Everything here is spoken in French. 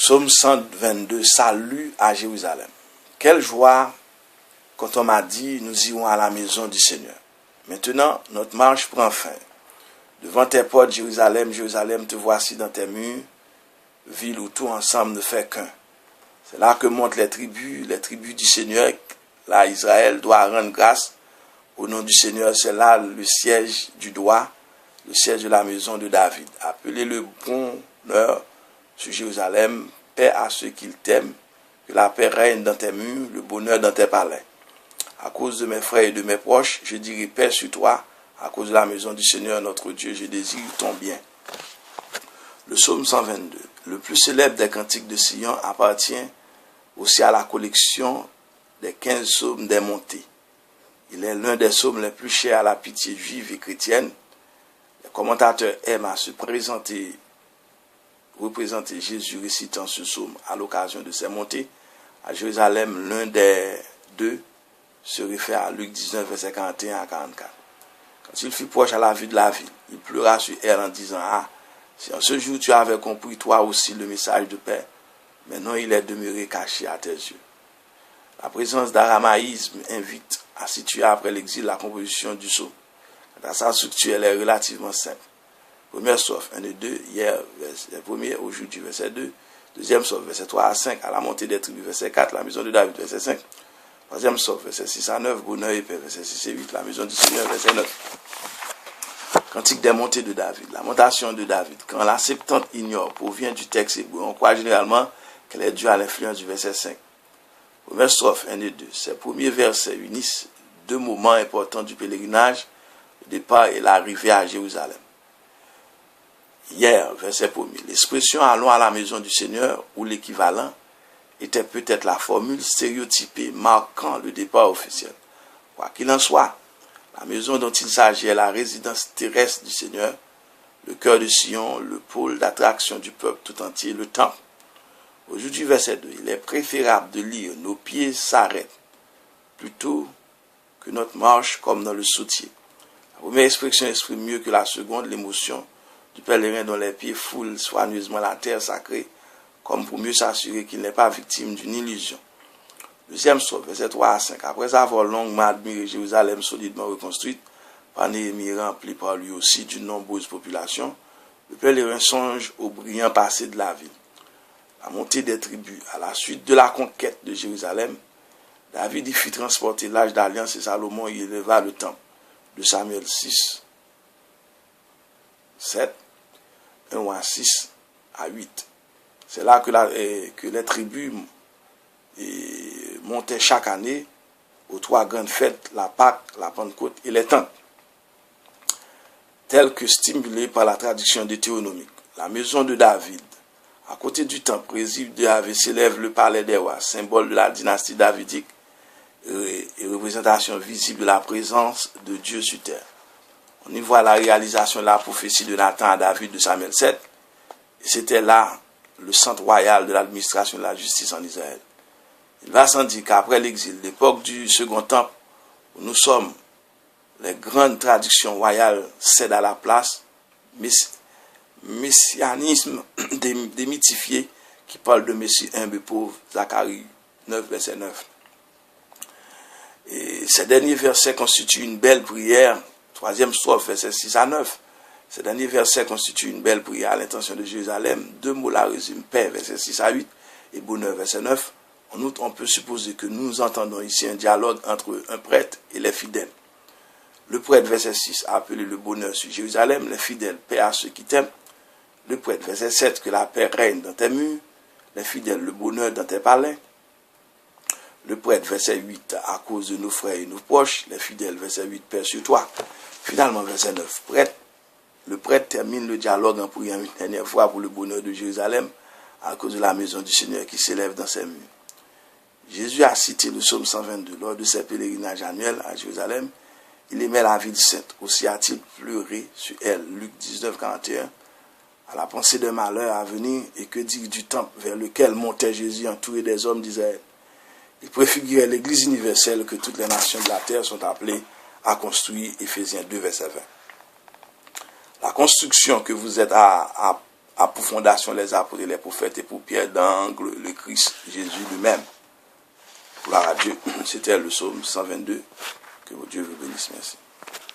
Psaume 122, salut à Jérusalem. Quelle joie quand on m'a dit, nous irons à la maison du Seigneur. Maintenant, notre marche prend fin. Devant tes portes, Jérusalem, Jérusalem, te voici dans tes murs, ville où tout ensemble ne fait qu'un. C'est là que montent les tribus du Seigneur. Là, Israël doit rendre grâce au nom du Seigneur. C'est là le siège du droit, le siège de la maison de David. Appelez le bonheur sur Jérusalem, paix à ceux qui t'aiment, que la paix règne dans tes murs, le bonheur dans tes palais. À cause de mes frères et de mes proches, je dirai paix sur toi. À cause de la maison du Seigneur, notre Dieu, je désire ton bien. Le psaume 122, le plus célèbre des cantiques de Sion, appartient aussi à la collection des 15 psaumes des montées. Il est l'un des psaumes les plus chers à la pitié juive et chrétienne. Les commentateurs aiment à se représenter Jésus récitant ce psaume à l'occasion de ses montées à Jérusalem. L'un des deux se réfère à Luc 19, versets 41 à 44. Quand il fut proche à la vue de la ville, il pleura sur elle en disant, « Ah, si en ce jour tu avais compris toi aussi le message de paix, maintenant il est demeuré caché à tes yeux. » La présence d'aramaïsme invite à situer après l'exil la composition du psaume. Dans sa structure, elle est relativement simple. Première strophe, 1 et 2, hier, verset 1er, aujourd'hui, verset 2. Deuxième strophe, verset 3 à 5, à la montée des tribus, verset 4, la maison de David, verset 5. Troisième strophe, verset 6 à 9, bonheur et paix, verset 6 et 8, la maison du Seigneur, verset 9. Cantique des montées de David, lamentation de David. Quand la Septante ignore, provient du texte hébreu, on croit généralement qu'elle est due à l'influence du verset 5. Première strophe, 1 et 2. Ces premiers versets unissent deux moments importants du pèlerinage, le départ et l'arrivée à Jérusalem. Hier, verset 1er, l'expression « allons à la maison du Seigneur » ou l'équivalent était peut-être la formule stéréotypée marquant le départ officiel. Quoi qu'il en soit, la maison dont il s'agit est la résidence terrestre du Seigneur, le cœur de Sion, le pôle d'attraction du peuple tout entier, le temple. Aujourd'hui, verset 2, il est préférable de lire « Nos pieds s'arrêtent » plutôt que notre marche comme dans le sautier. La première expression exprime mieux que la seconde l'émotion du pèlerin dont les pieds foulent soigneusement la terre sacrée, comme pour mieux s'assurer qu'il n'est pas victime d'une illusion. Deuxième strophe, verset 3 à 5. Après avoir longuement admiré Jérusalem solidement reconstruite, par Néhémie remplie par lui aussi d'une nombreuse population, le pèlerin songe au brillant passé de la ville. La montée des tribus, à la suite de la conquête de Jérusalem, David y fit transporter l'âge d'alliance et Salomon y éleva le temple. De Samuel 6, 7, 1 à 6 à 8. C'est là que les tribus montaient chaque année aux trois grandes fêtes, la Pâque, la Pentecôte et les Tempes, telles que stimulées par la tradition deutéronomique. La maison de David, à côté du temple, préside de Yahvé, s'élève le palais des rois, symbole de la dynastie davidique et représentation visible de la présence de Dieu sur terre. On y voit la réalisation de la prophétie de Nathan à David de Samuel 7, et c'était là le centre royal de l'administration de la justice en Israël. Il va sans dire qu'après l'exil, l'époque du second temple, où nous sommes, les grandes traditions royales cèdent à la place, messianisme démythifié qui parle de Messie humble et pauvre, Zacharie 9, verset 9. Et ces derniers versets constituent une belle prière, troisième strophe, verset 6 à 9. Ces derniers versets constituent une belle prière à l'intention de Jérusalem. Deux mots la résument, paix, verset 6 à 8, et bonheur, verset 9. En outre, on peut supposer que nous entendons ici un dialogue entre un prêtre et les fidèles. Le prêtre, verset 6, a appelé le bonheur sur Jérusalem, les fidèles, paix à ceux qui t'aiment. Le prêtre, verset 7, que la paix règne dans tes murs. Les fidèles, le bonheur dans tes palais. Le prêtre, verset 8, à cause de nos frères et nos proches. Les fidèles, verset 8, paix sur toi. Finalement, verset 9, le prêtre termine le dialogue en priant une dernière fois pour le bonheur de Jérusalem à cause de la maison du Seigneur qui s'élève dans ses murs. Jésus a cité le psaume 122 lors de ses pèlerinages annuels à Jérusalem. Il aimait la ville sainte, aussi a-t-il pleuré sur elle. Luc 19, 41. À la pensée d'un malheur à venir, et que dire du temple vers lequel montait Jésus entouré des hommes d'Israël. Il préfigurait l'église universelle que toutes les nations de la terre sont appelées à construire, Éphésiens 2, verset 20. La construction que vous êtes à a pour fondation les apôtres et les prophètes et pour pierre d'angle le Christ Jésus lui-même. Gloire à Dieu. C'était le psaume 122. Que Dieu vous bénisse. Merci.